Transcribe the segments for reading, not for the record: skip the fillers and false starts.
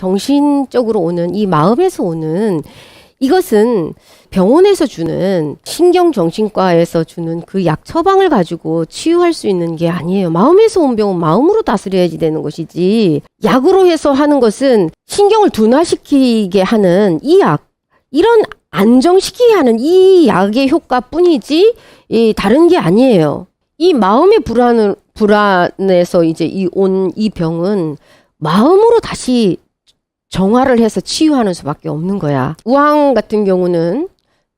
정신적으로 오는 이 마음에서 오는 이것은 병원에서 주는 신경정신과에서 주는 그 약 처방을 가지고 치유할 수 있는 게 아니에요. 마음에서 온 병은 마음으로 다스려야지 되는 것이지, 약으로 해서 하는 것은 신경을 둔화시키게 하는 이 약, 이런 안정시키게 하는 이 약의 효과뿐이지 다른 게 아니에요. 이 마음의 불안에서 이제 이 병은 마음으로 다시 정화를 해서 치유하는 수밖에 없는 거야. 우황 같은 경우는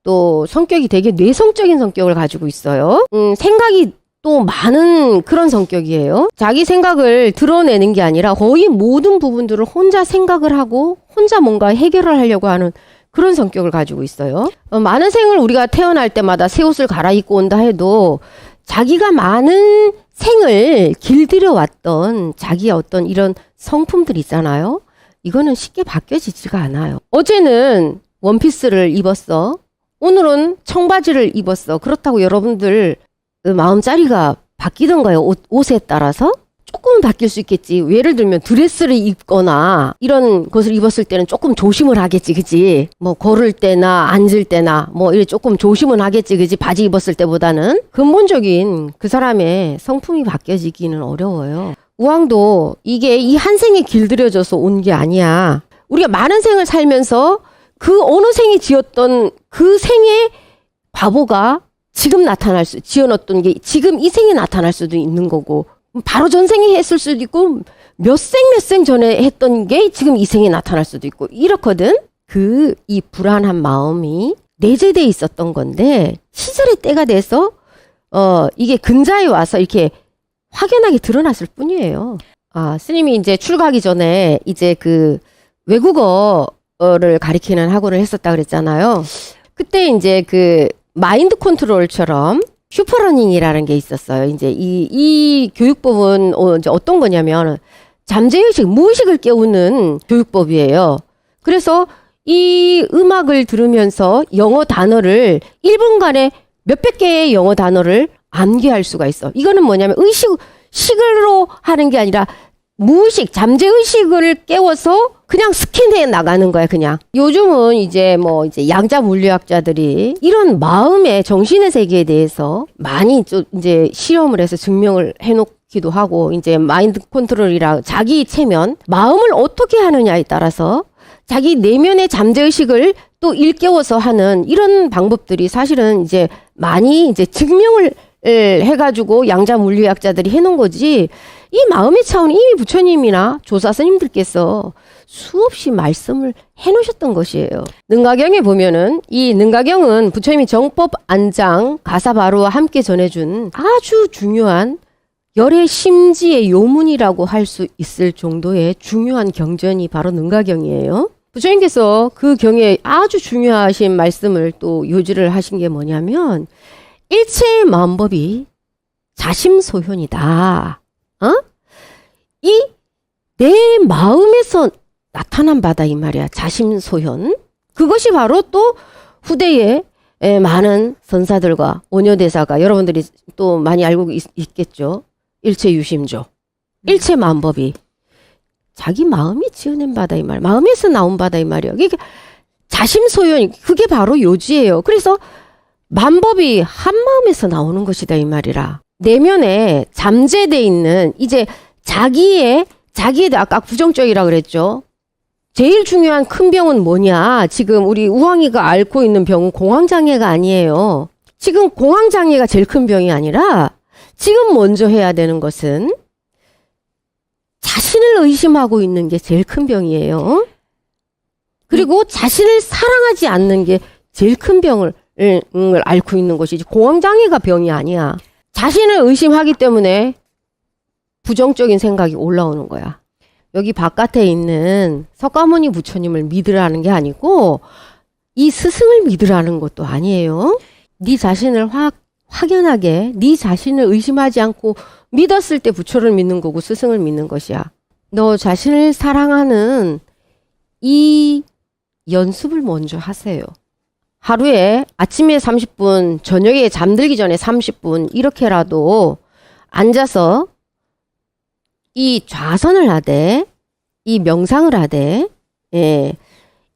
또 성격이 되게 내성적인 성격을 가지고 있어요. 생각이 또 많은 그런 성격이에요. 자기 생각을 드러내는 게 아니라 거의 모든 부분들을 혼자 생각을 하고 혼자 뭔가 해결을 하려고 하는 그런 성격을 가지고 있어요. 많은 생을 우리가 태어날 때마다 새 옷을 갈아입고 온다 해도 자기가 많은 생을 길들여 왔던 자기의 어떤 이런 성품들 있잖아요. 이거는 쉽게 바뀌어지지가 않아요. 어제는 원피스를 입었어. 오늘은 청바지를 입었어. 그렇다고 여러분들 마음자리가 바뀌던가요? 옷에 따라서? 조금은 바뀔 수 있겠지. 예를 들면 드레스를 입거나 이런 것을 입었을 때는 조금 조심을 하겠지, 그치? 뭐 걸을 때나 앉을 때나 뭐 이렇게 조금 조심은 하겠지, 그치? 바지 입었을 때보다는. 근본적인 그 사람의 성품이 바뀌어지기는 어려워요. 우황도 이게 이 한 생에 길들여져서 온 게 아니야. 우리가 많은 생을 살면서 그 어느 생이 지었던 그 생의 바보가 지금 지어놨던 게 지금 이 생에 나타날 수도 있는 거고, 바로 전생에 했을 수도 있고, 몇 생 전에 했던 게 지금 이 생에 나타날 수도 있고, 이렇거든? 이 불안한 마음이 내재돼 있었던 건데, 시절의 때가 돼서, 이게 근자에 와서 이렇게 확연하게 드러났을 뿐이에요. 스님이 이제 출가하기 전에 이제 외국어를 가리키는 학원을 했었다 그랬잖아요. 그때 이제 마인드 컨트롤처럼 슈퍼러닝이라는 게 있었어요. 이제 이 교육법은 이제 어떤 거냐면 잠재의식, 무의식을 깨우는 교육법이에요. 그래서 이 음악을 들으면서 영어 단어를 1분간에 몇백 개의 영어 단어를 암기할 수가 있어. 이거는 뭐냐면 식으로 하는 게 아니라 무의식, 잠재의식을 깨워서 그냥 스캔해 나가는 거야, 그냥. 요즘은 이제 양자 물리학자들이 이런 마음의 정신의 세계에 대해서 많이 이제 실험을 해서 증명을 해놓기도 하고, 이제 마인드 컨트롤이라 자기 체면, 마음을 어떻게 하느냐에 따라서 자기 내면의 잠재의식을 또 일깨워서 하는 이런 방법들이 사실은 이제 많이 이제 증명을 해가지고 양자 물리학자들이 해놓은 거지. 이 마음의 차원 이미 부처님이나 조사 스님들께서 수없이 말씀을 해놓으셨던 것이에요. 능가경에 보면은 이 능가경은 부처님이 정법 안장 가사바로와 함께 전해준 아주 중요한 열의 심지의 요문이라고 할 수 있을 정도의 중요한 경전이 바로 능가경이에요. 부처님께서 그 경에 아주 중요하신 말씀을 또 요지를 하신 게 뭐냐면, 일체의 마음법이 자심소현이다. 이 내 마음에서 나타난 바다 이 말이야. 자심소현. 그것이 바로 또 후대에 많은 선사들과 오녀대사가 여러분들이 또 많이 알고 있겠죠. 일체유심조. 일체 마음법이 자기 마음이 지어낸 바다 이 말. 마음에서 나온 바다 이 말이야. 그러니까 자심소현, 그게 바로 요지예요. 그래서 만법이 한 마음에서 나오는 것이다 이 말이라. 내면에 잠재돼 있는 이제 자기의 아까 부정적이라 그랬죠. 제일 중요한 큰 병은 뭐냐? 지금 우리 우황이가 앓고 있는 병은 공황장애가 아니에요. 지금 공황장애가 제일 큰 병이 아니라 지금 먼저 해야 되는 것은 자신을 의심하고 있는 게 제일 큰 병이에요. 그리고 자신을 사랑하지 않는 게 제일 큰 병을 앓고 있는 것이지, 공황장애가 병이 아니야. 자신을 의심하기 때문에 부정적인 생각이 올라오는 거야. 여기 바깥에 있는 석가모니 부처님을 믿으라는 게 아니고 이 스승을 믿으라는 것도 아니에요. 네 자신을 확연하게 네 자신을 의심하지 않고 믿었을 때 부처를 믿는 거고 스승을 믿는 것이야. 너 자신을 사랑하는 이 연습을 먼저 하세요. 하루에 아침에 30분, 저녁에 잠들기 전에 30분 이렇게라도 앉아서 이 좌선을 하되 이 명상을 하되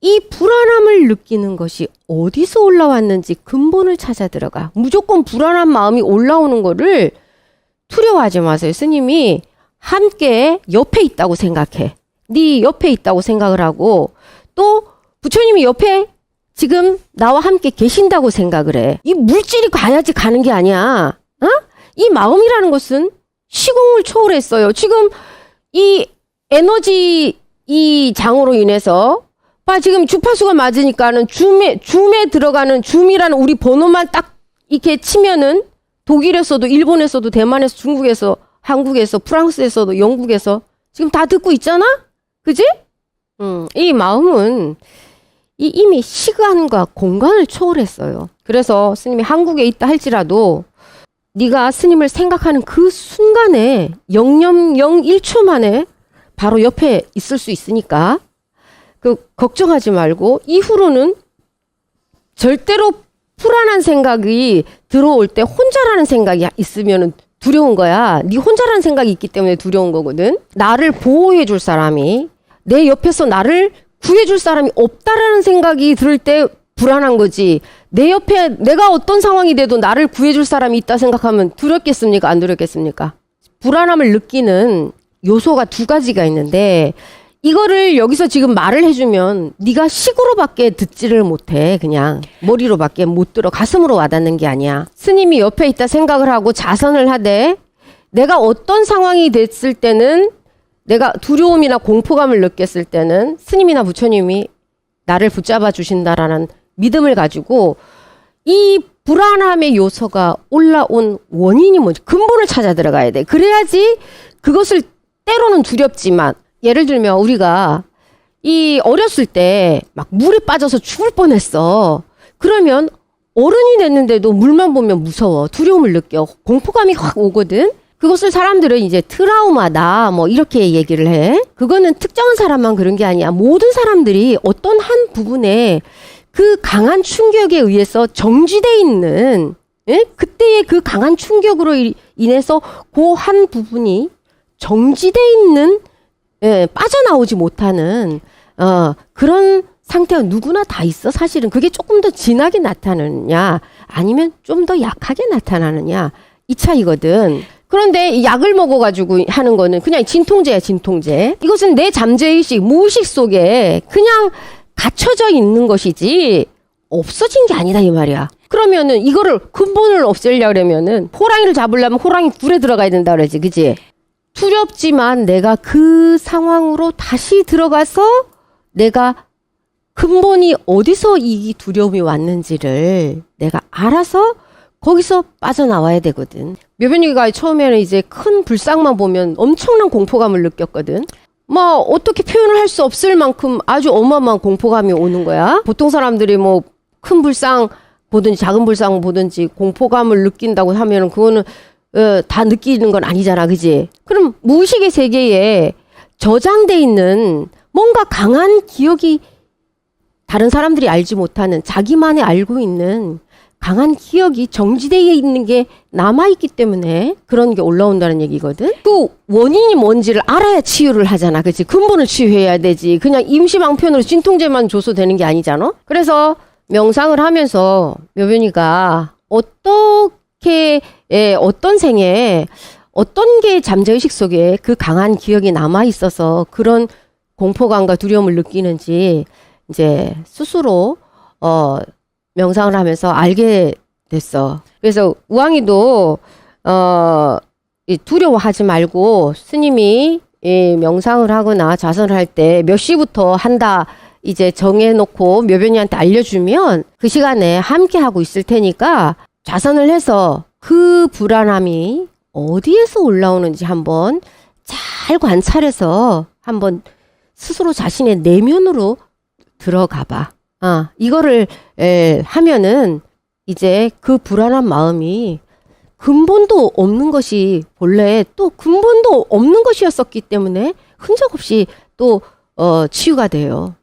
이 불안함을 느끼는 것이 어디서 올라왔는지 근본을 찾아 들어가. 무조건 불안한 마음이 올라오는 거를 두려워하지 마세요. 스님이 함께 옆에 있다고 생각해. 네 옆에 있다고 생각을 하고 또 부처님이 옆에 지금 나와 함께 계신다고 생각을 해. 이 물질이 가야지 가는 게 아니야. 이 마음이라는 것은 시공을 초월했어요. 지금 이 에너지 이 장으로 인해서 지금 주파수가 맞으니까는 줌에 들어가는 줌이라는 우리 번호만 딱 이렇게 치면은 독일에서도 일본에서도 대만에서 중국에서 한국에서 프랑스에서도 영국에서 지금 다 듣고 있잖아? 그지? 이 마음은 이미 시간과 공간을 초월했어요. 그래서 스님이 한국에 있다 할지라도 네가 스님을 생각하는 그 순간에 0.01초 만에 바로 옆에 있을 수 있으니까 걱정하지 말고 이후로는 절대로 불안한 생각이 들어올 때 혼자라는 생각이 있으면 두려운 거야. 네 혼자라는 생각이 있기 때문에 두려운 거거든. 나를 보호해 줄 사람이 내 옆에서 나를 구해 줄 사람이 없다라는 생각이 들 때 불안한 거지. 내 옆에 내가 어떤 상황이 돼도 나를 구해 줄 사람이 있다 생각하면 두렵겠습니까? 안 두렵겠습니까? 불안함을 느끼는 요소가 두 가지가 있는데 이거를 여기서 지금 말을 해주면 네가 식으로밖에 듣지를 못해. 그냥 머리로밖에 못 들어. 가슴으로 와닿는 게 아니야. 스님이 옆에 있다 생각을 하고 자선을 하되 내가 어떤 상황이 됐을 때는 내가 두려움이나 공포감을 느꼈을 때는 스님이나 부처님이 나를 붙잡아 주신다라는 믿음을 가지고 이 불안함의 요소가 올라온 원인이 뭔지 근본을 찾아 들어가야 돼. 그래야지 그것을 때로는 두렵지만 예를 들면 우리가 이 어렸을 때 막 물에 빠져서 죽을 뻔했어. 그러면 어른이 됐는데도 물만 보면 무서워. 두려움을 느껴. 공포감이 확 오거든. 그것을 사람들은 이제 트라우마다 뭐 이렇게 얘기를 해. 그거는 특정한 사람만 그런 게 아니야. 모든 사람들이 어떤 한 부분에 그 강한 충격에 의해서 정지돼 있는 그때의 그 강한 충격으로 인해서 그 한 부분이 정지돼 있는 빠져나오지 못하는 그런 상태가 누구나 다 있어. 사실은 그게 조금 더 진하게 나타나느냐 아니면 좀 더 약하게 나타나느냐 이 차이거든. 그런데 이 약을 먹어가지고 하는 거는 그냥 진통제야, 진통제. 이것은 내 잠재의식, 무의식 속에 그냥 갇혀져 있는 것이지 없어진 게 아니다 이 말이야. 그러면은 이거를 근본을 없애려고 그러면은 호랑이를 잡으려면 호랑이 굴에 들어가야 된다 그러지, 그지? 두렵지만 내가 그 상황으로 다시 들어가서 내가 근본이 어디서 이 두려움이 왔는지를 내가 알아서 거기서 빠져나와야 되거든. 묘변이가 처음에는 이제 큰 불상만 보면 엄청난 공포감을 느꼈거든. 뭐 어떻게 표현을 할 수 없을 만큼 아주 어마어마한 공포감이 오는 거야. 보통 사람들이 뭐 큰 불상 보든지 작은 불상 보든지 공포감을 느낀다고 하면은 그거는 다 느끼는 건 아니잖아, 그지? 그럼 무의식의 세계에 저장돼 있는 뭔가 강한 기억이 다른 사람들이 알지 못하는 자기만이 알고 있는 강한 기억이 정지되어 있는 게 남아있기 때문에 그런 게 올라온다는 얘기거든. 그 원인이 뭔지를 알아야 치유를 하잖아, 그치? 근본을 치유해야 되지. 그냥 임시방편으로 진통제만 줘서 되는 게 아니잖아. 그래서 명상을 하면서 묘변이가 어떻게 어떤 생에 어떤 게 잠재의식 속에 그 강한 기억이 남아있어서 그런 공포감과 두려움을 느끼는지 이제 스스로 명상을 하면서 알게 됐어. 그래서 우왕이도 두려워하지 말고 스님이 명상을 하거나 자선을 할 때 몇 시부터 한다 이제 정해놓고 묘변이한테 알려주면 그 시간에 함께 하고 있을 테니까 자선을 해서 그 불안함이 어디에서 올라오는지 한번 잘 관찰해서 한번 스스로 자신의 내면으로 들어가 봐. 이거를 하면은 이제 그 불안한 마음이 근본도 없는 것이 본래 또 근본도 없는 것이었었기 때문에 흔적 없이 또 치유가 돼요.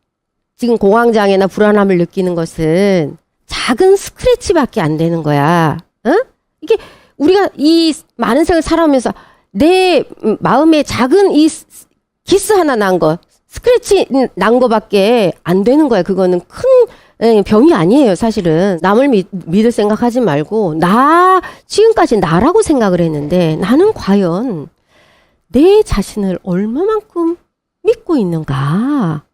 지금 공황장애나 불안함을 느끼는 것은 작은 스크래치밖에 안 되는 거야. 이게 우리가 이 많은 생을 살아오면서 내 마음에 작은 이 기스 하나 난 거, 스크래치 난 거밖에 안 되는 거야. 그거는 큰 병이 아니에요, 사실은. 남을 믿을 생각하지 말고, 지금까지 나라고 생각을 했는데, 나는 과연 내 자신을 얼마만큼 믿고 있는가?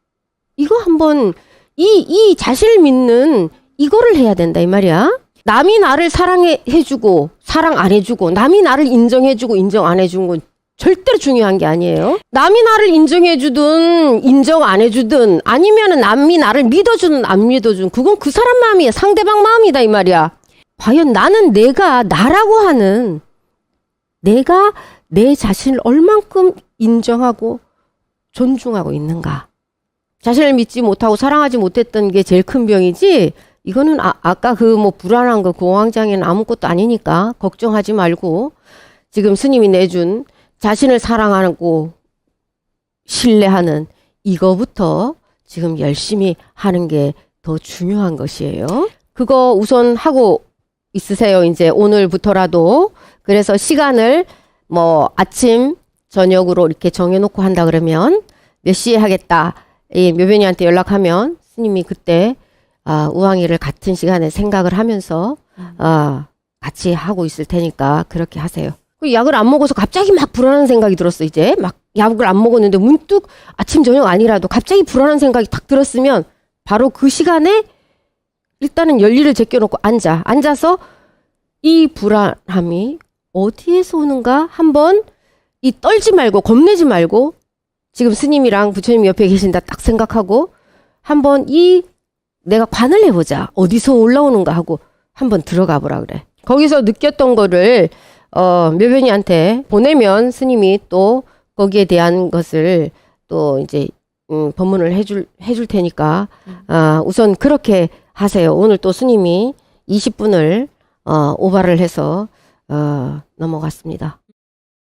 이거 한번, 이 자신을 믿는 이거를 해야 된다, 이 말이야. 남이 나를 사랑해주고, 사랑 안 해주고, 남이 나를 인정해주고, 인정 안 해주는 건 절대로 중요한 게 아니에요. 남이 나를 인정해주든 인정 안 해주든 아니면은 남이 나를 믿어주든 안 믿어주든 그건 그 사람 마음이야. 상대방 마음이다 이 말이야. 과연 나는 내가 나라고 하는 내가 내 자신을 얼만큼 인정하고 존중하고 있는가. 자신을 믿지 못하고 사랑하지 못했던 게 제일 큰 병이지. 이거는 아까 그 뭐 불안한 거 공황장애는 아무것도 아니니까 걱정하지 말고 지금 스님이 내준 자신을 사랑하고 신뢰하는 이거부터 지금 열심히 하는 게 더 중요한 것이에요. 그거 우선 하고 있으세요. 이제 오늘부터라도. 그래서 시간을 뭐 아침, 저녁으로 이렇게 정해놓고 한다 그러면 몇 시에 하겠다. 이 묘변이한테 연락하면 스님이 그때 우왕이를 같은 시간에 생각을 하면서 같이 하고 있을 테니까 그렇게 하세요. 약을 안 먹어서 갑자기 막 불안한 생각이 들었어. 이제 막 약을 안 먹었는데 문득 아침 저녁 아니라도 갑자기 불안한 생각이 탁 들었으면 바로 그 시간에 일단은 열리를 제껴놓고 앉아서 이 불안함이 어디에서 오는가 한번 이 떨지 말고 겁내지 말고 지금 스님이랑 부처님 옆에 계신다 딱 생각하고 한번 내가 관을 해보자. 어디서 올라오는가 하고 한번 들어가 보라 그래. 거기서 느꼈던 거를 묘변이한테 보내면 스님이 또 거기에 대한 것을 또 이제 법문을 해줄 테니까 우선 그렇게 하세요. 오늘 또 스님이 20분을 오바를 해서 넘어갔습니다.